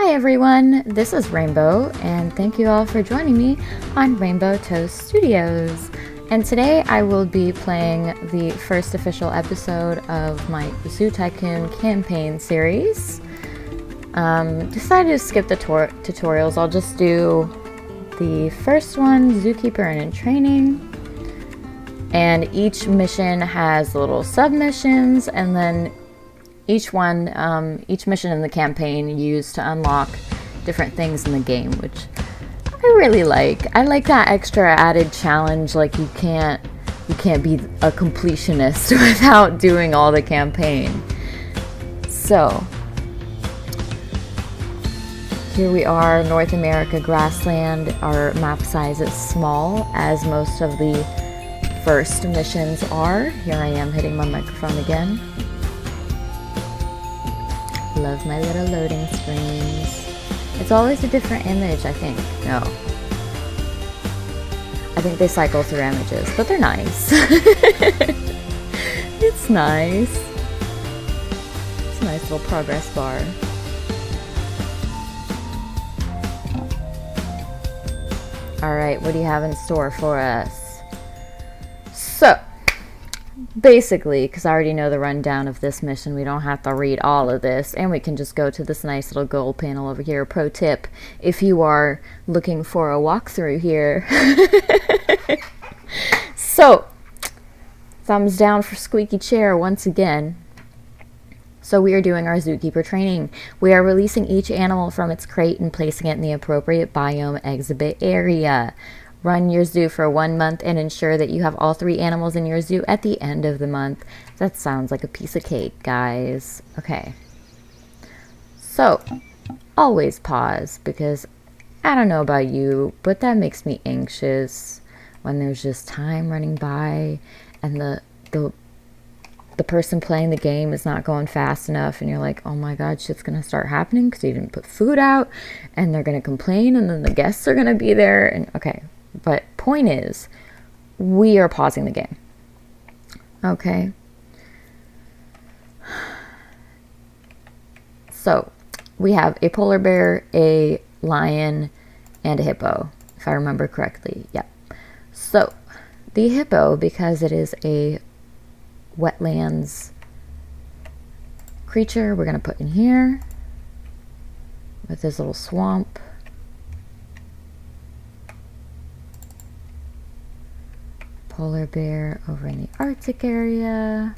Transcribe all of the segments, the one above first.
Hi everyone, this is Rainbow, and thank you all for joining me on Rainbow Toast Studios. And today I will be playing the first official episode of my Zoo Tycoon campaign series. Decided to skip the tutorials. I'll just do the first one, Zookeeper and in Training. And each mission has little sub-missions, and then each mission in the campaign used to unlock different things in the game, which I really like. I like that extra added challenge, like you can't be a completionist without doing all the campaign. So, here we are, North America grassland. Our map size is small, as most of the first missions are. Here I am hitting my microphone again. Love my little loading screens. It's always a different image, I think. No. I think they cycle through images, but they're nice. It's nice. It's a nice little progress bar. Alright, what do you have in store for us? So, basically, because I already know the rundown of this mission, we don't have to read all of this, and we can just go to this nice little goal panel over here. Pro tip, if you are looking for a walkthrough here. So, thumbs down for squeaky chair once again. So we are doing our zookeeper training. We are releasing each animal from its crate and placing it in the appropriate biome exhibit area. Run your zoo for 1 month and ensure that you have all 3 animals in your zoo at the end of the month. That sounds like a piece of cake, guys. Okay. So, always pause, because I don't know about you, but that makes me anxious when there's just time running by and the person playing the game is not going fast enough, and you're like, oh my god, shit's gonna start happening because you didn't put food out, and they're gonna complain, and then the guests are gonna be there, and okay. But point is, we are pausing the game. Okay. So, we have a polar bear, a lion, and a hippo, if I remember correctly. Yep. So, the hippo, because it is a wetlands creature, we're going to put in here with this little swamp. Polar bear over in the Arctic area.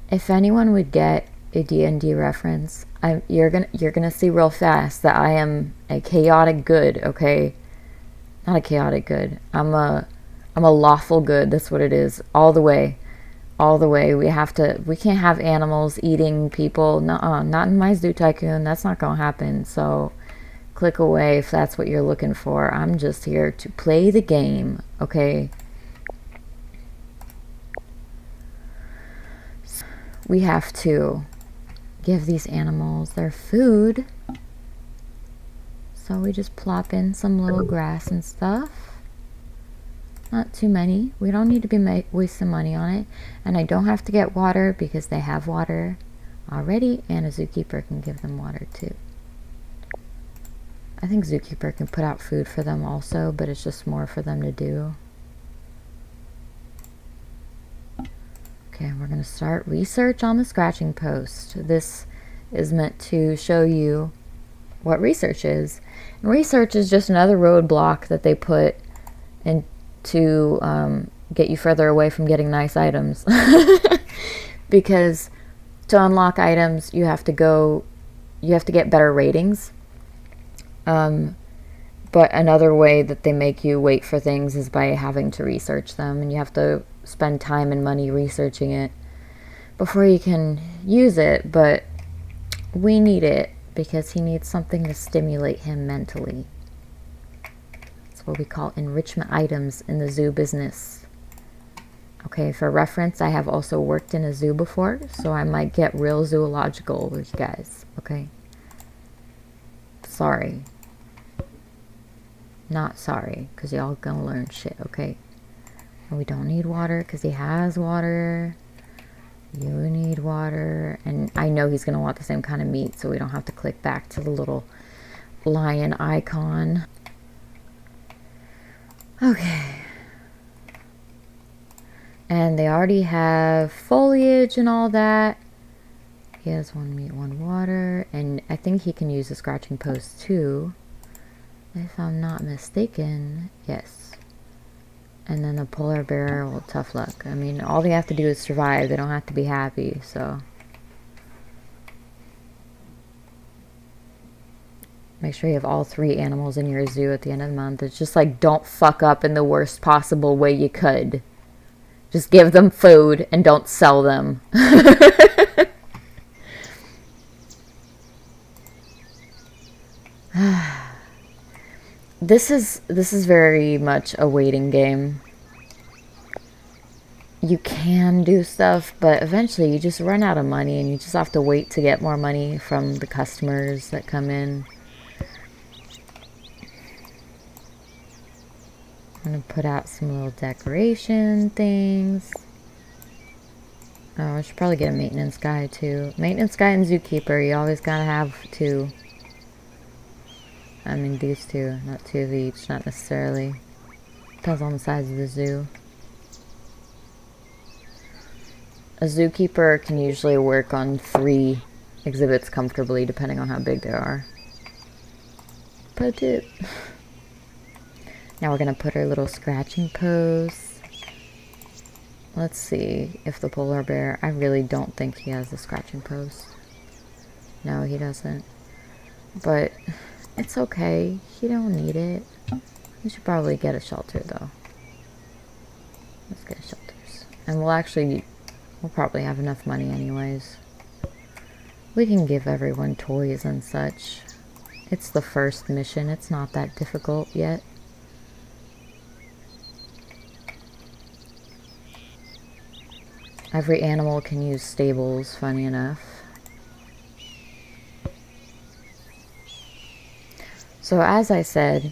If anyone would get a D&D reference, you're gonna see real fast that I am a chaotic good, okay? Not a chaotic good. I'm a lawful good. That's what it is. All the way. All the way. We can't have animals eating people. Nuh-uh. Not in my Zoo Tycoon. That's not gonna happen. So click away if that's what you're looking for. I'm just here to play the game, okay? So we have to give these animals their food. So we just plop in some little grass and stuff. Not too many. We don't need to be wasting money on it. And I don't have to get water because they have water already, and a zookeeper can give them water too. I think zookeeper can put out food for them also, but it's just more for them to do. Okay, we're going to start research on the scratching post. This is meant to show you what research is. And research is just another roadblock that they put in to get you further away from getting nice items. Because to unlock items, you have to get better ratings. But another way that they make you wait for things is by having to research them, and you have to spend time and money researching it before you can use it. But we need it because he needs something to stimulate him mentally. That's what we call enrichment items in the zoo business. Okay, for reference, I have also worked in a zoo before, so I might get real zoological with you guys, okay? Sorry. Not sorry, because y'all gonna learn shit, okay? And we don't need water, because he has water. You need water. And I know he's going to want the same kind of meat, so we don't have to click back to the little lion icon. Okay. And they already have foliage and all that. He has 1 meat, 1 water. And I think he can use the scratching post too, if I'm not mistaken. Yes. And then the polar bear, well, tough luck. I mean, all they have to do is survive. They don't have to be happy, so. Make sure you have all 3 animals in your zoo at the end of the month. It's just like, don't fuck up in the worst possible way you could. Just give them food and don't sell them. This is very much a waiting game. You can do stuff, but eventually you just run out of money and you just have to wait to get more money from the customers that come in. I'm gonna put out some little decoration things. Oh, I should probably get a maintenance guy too. Maintenance guy and zookeeper, you always gotta have 2. I mean, these 2, not 2 of each, not necessarily. Depends on the size of the zoo. A zookeeper can usually work on 3 exhibits comfortably, depending on how big they are. Put it. Now we're gonna put our little scratching posts. Let's see if the polar bear, I really don't think he has the scratching post. No, he doesn't. But it's okay. He don't need it. We should probably get a shelter though. Let's get shelters. And we'll probably have enough money anyways. We can give everyone toys and such. It's the first mission. It's not that difficult yet. Every animal can use stables, funny enough. So as I said,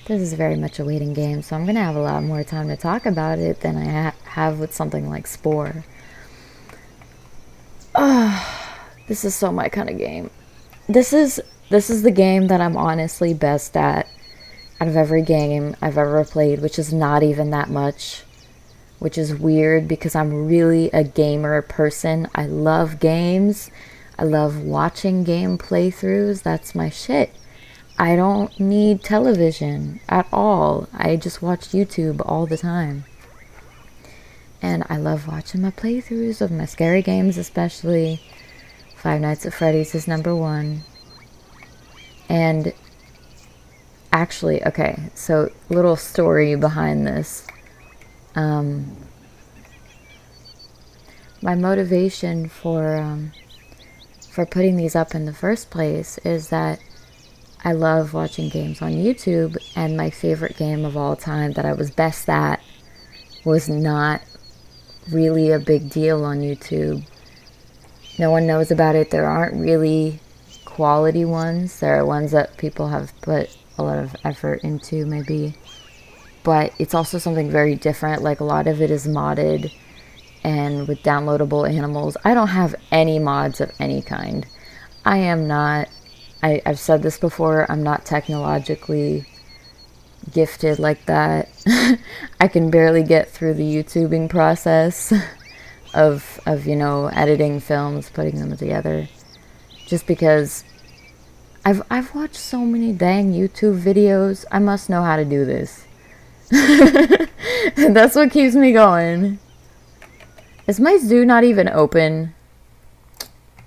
this is very much a waiting game, so I'm going to have a lot more time to talk about it than I have with something like Spore. This is so my kind of game. This is the game that I'm honestly best at out of every game I've ever played, which is not even that much. Which is weird because I'm really a gamer person. I love games. I love watching game playthroughs. That's my shit. I don't need television at all. I just watch YouTube all the time. And I love watching my playthroughs of my scary games, especially Five Nights at Freddy's is #1. And actually, okay, so little story behind this. My motivation for putting these up in the first place is that I love watching games on YouTube, and my favorite game of all time that I was best at was not really a big deal on YouTube. No one knows about it. There aren't really quality ones. There are ones that people have put a lot of effort into, maybe. But it's also something very different. Like, a lot of it is modded and with downloadable animals. I don't have any mods of any kind. I am not, I've said this before, I'm not technologically gifted like that. I can barely get through the YouTubing process of you know, editing films, putting them together. Just because I've watched so many dang YouTube videos. I must know how to do this. That's what keeps me going. Is my zoo not even open?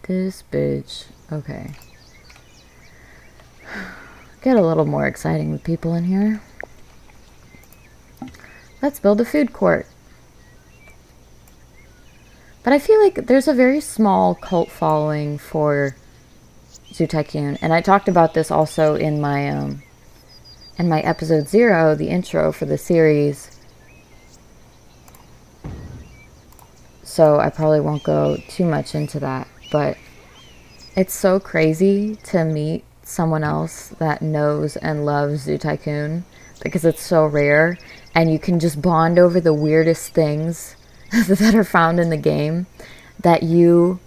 This bitch. Okay. Get a little more exciting with people in here. Let's build a food court. But I feel like there's a very small cult following for Zoo Tycoon. And I talked about this also in my episode 0, the intro for the series. So I probably won't go too much into that, but it's so crazy to meet someone else that knows and loves Zoo Tycoon because it's so rare, and you can just bond over the weirdest things that are found in the game. that you,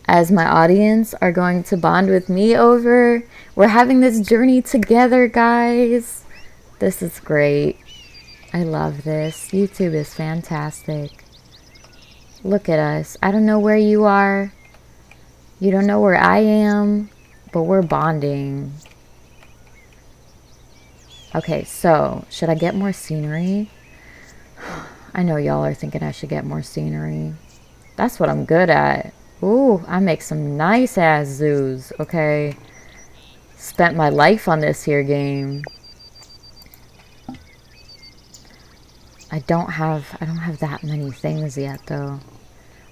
as my audience, are going to bond with me over. We're having this journey together, guys. This is great. I love this. YouTube is fantastic. Look at us. I don't know where you are. You don't know where I am, but we're bonding. Okay, so should I get more scenery? I know y'all are thinking I should get more scenery. That's what I'm good at. Ooh, I make some nice ass zoos, okay? Spent my life on this here game. I don't have that many things yet though.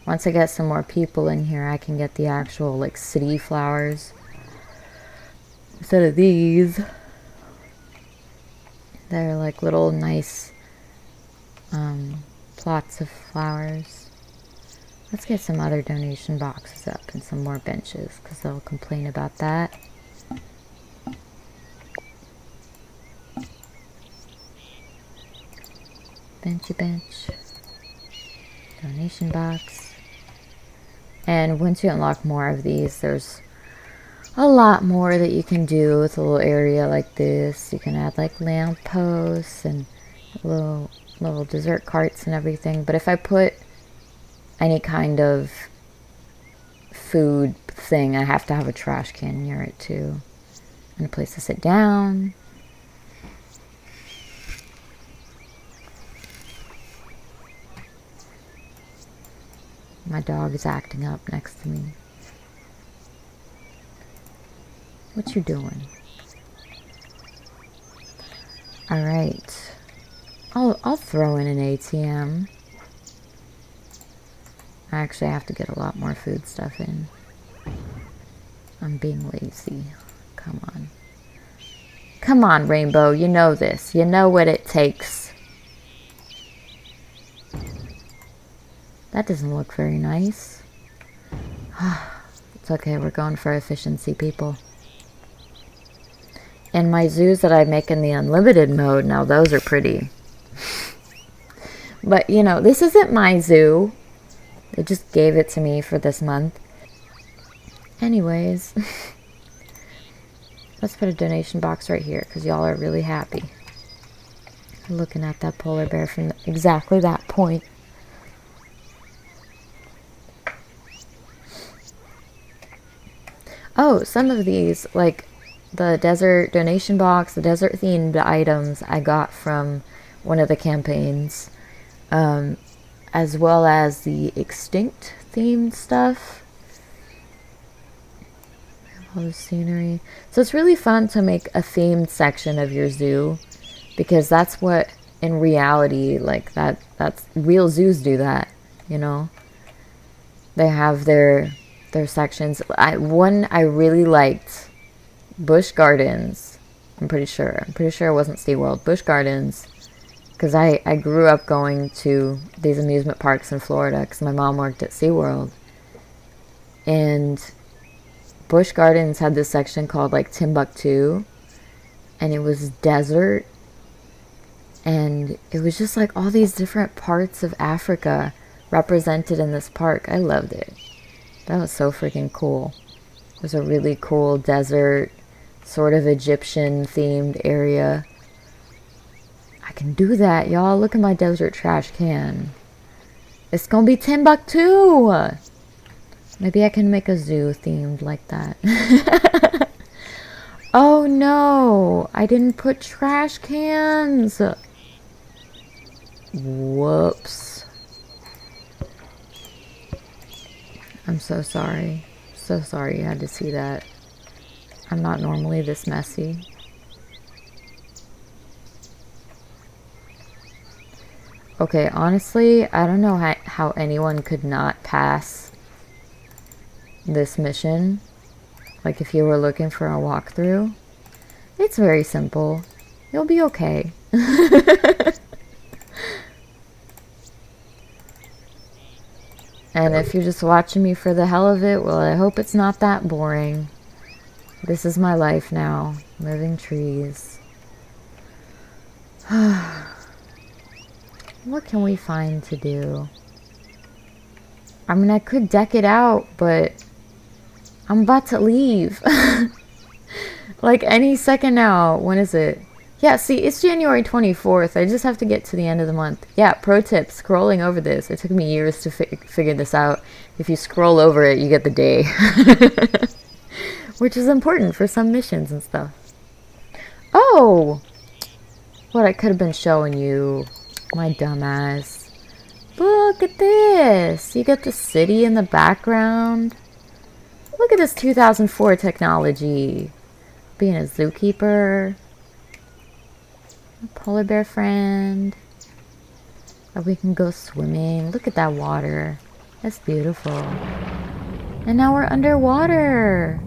Once I get some more people in here, I can get the actual like city flowers instead of these. They're like little nice plots of flowers. Let's get some other donation boxes up and some more benches because they'll complain about that. Benchy bench. Donation box. And once you unlock more of these, there's a lot more that you can do with a little area like this. You can add like lamp posts and little dessert carts and everything. But if I put any kind of food thing, I have to have a trash can near it too. And a place to sit down. My dog is acting up next to me. What you doing? All right. I'll throw in an ATM. I actually have to get a lot more food stuff in. I'm being lazy. Come on. Come on, Rainbow. You know this. You know what it takes. That doesn't look very nice. It's okay. We're going for efficiency, people. And my zoos that I make in the unlimited mode, now those are pretty. But, you know, this isn't my zoo. They just gave it to me for this month. Anyways. Let's put a donation box right here because y'all are really happy. Looking at that polar bear from exactly that point. Oh, some of these, like the desert donation box, the desert themed items I got from one of the campaigns, as well as the extinct themed stuff. All the scenery. So it's really fun to make a themed section of your zoo because that's what in reality, like that's real zoos do that, you know. They have their sections. One I really liked, Busch Gardens. I'm pretty sure it wasn't SeaWorld. Busch Gardens, because I grew up going to these amusement parks in Florida because my mom worked at SeaWorld. And Busch Gardens had this section called like Timbuktu, and it was desert, and it was just like all these different parts of Africa represented in this park. I loved it. That was so freaking cool. It was a really cool desert, sort of Egyptian themed area. I can do that, y'all. Look at my desert trash can. It's gonna be Timbuktu. Maybe I can make a zoo themed like that. Oh no, I didn't put trash cans. Whoops. I'm so sorry. So sorry you had to see that. I'm not normally this messy. Okay, honestly, I don't know how anyone could not pass this mission. Like if you were looking for a walkthrough. It's very simple. You'll be okay. And if you're just watching me for the hell of it, well, I hope it's not that boring. This is my life now. Living trees. What can we find to do? I mean, I could deck it out, but I'm about to leave. Like any second now. When is it? Yeah, see, it's January 24th. I just have to get to the end of the month. Yeah, pro tip, scrolling over this. It took me years to figure this out. If you scroll over it, you get the day. Which is important for some missions and stuff. Oh! What I could have been showing you. My dumbass. Look at this. You get the city in the background. Look at this 2004 technology. Being a zookeeper. A polar bear friend. Or we can go swimming. Look at that water. That's beautiful. And now we're underwater.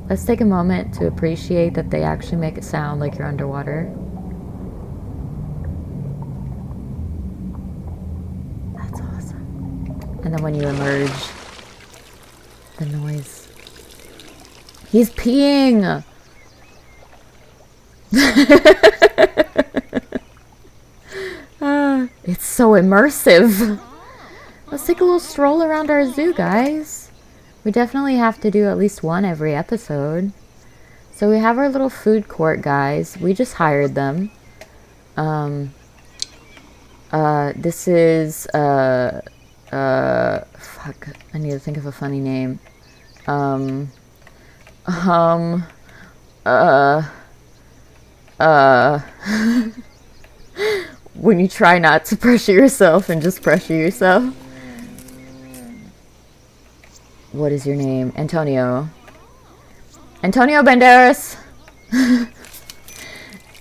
Let's take a moment to appreciate that they actually make it sound like you're underwater. That's awesome. And then when you emerge, the noise. He's peeing! It's so immersive. Let's take a little stroll around our zoo, guys. We definitely have to do at least one every episode. So we have our little food court, guys. We just hired them. This is, fuck, I need to think of a funny name. When you try not to pressure yourself and just pressure yourself. What is your name? Antonio. Antonio Banderas.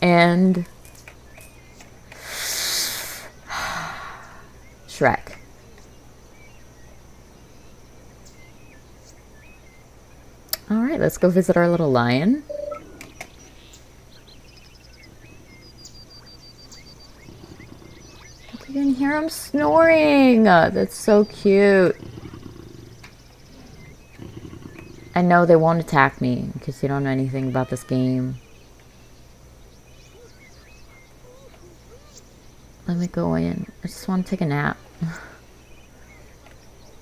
And Shrek. Alright, let's go visit our little lion. You can hear him snoring. That's so cute. I know they won't attack me because you don't know anything about this game. Let me go in. I just want to take a nap.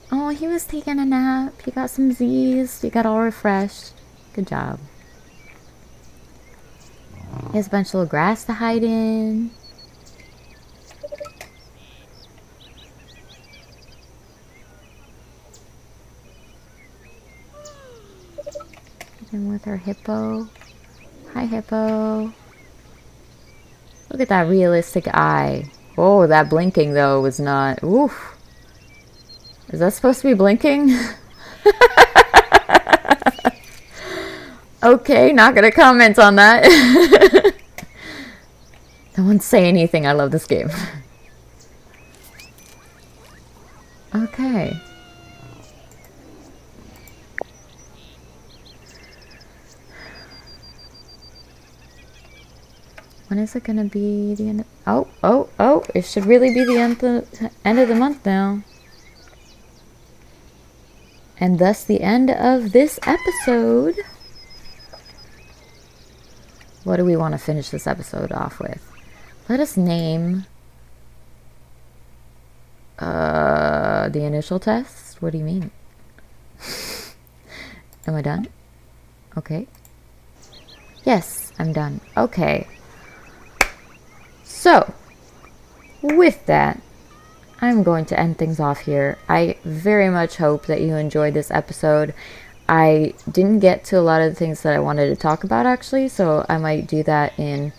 Oh, he was taking a nap. He got some Z's. He got all refreshed. Good job. He has a bunch of little grass to hide in. And with our hippo. Hi, hippo. Look at that realistic eye. Oh, that blinking, though, was not... Oof. Is that supposed to be blinking? Okay, not gonna comment on that. No one say anything. I love this game. Okay. When is it gonna be the end of... Oh, it should really be the end of the month now. And thus the end of this episode. What do we want to finish this episode off with? Let us name the initial test. What do you mean? Am I done? Okay. Yes, I'm done. Okay. So, with that, I'm going to end things off here. I very much hope that you enjoyed this episode. I didn't get to a lot of the things that I wanted to talk about, actually, so I might do that in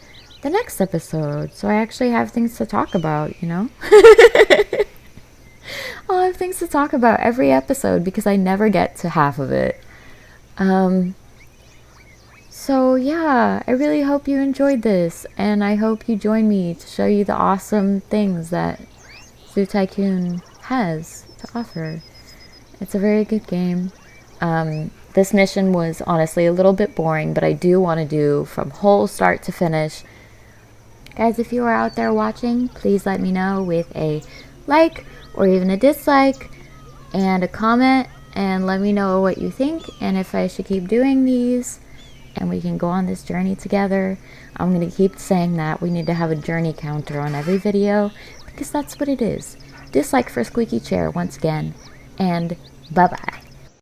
the next episode. So I actually have things to talk about, you know? I'll have things to talk about every episode because I never get to half of it. So yeah, I really hope you enjoyed this, and I hope you join me to show you the awesome things that Zoo Tycoon has to offer. It's a very good game. This mission was honestly a little bit boring, but I do want to do from whole start to finish. Guys, if you are out there watching, please let me know with a like or even a dislike and a comment, and let me know what you think and if I should keep doing these and we can go on this journey together. I'm going to keep saying that we need to have a journey counter on every video because that's what it is. dislike for squeaky chair once again, and bye-bye.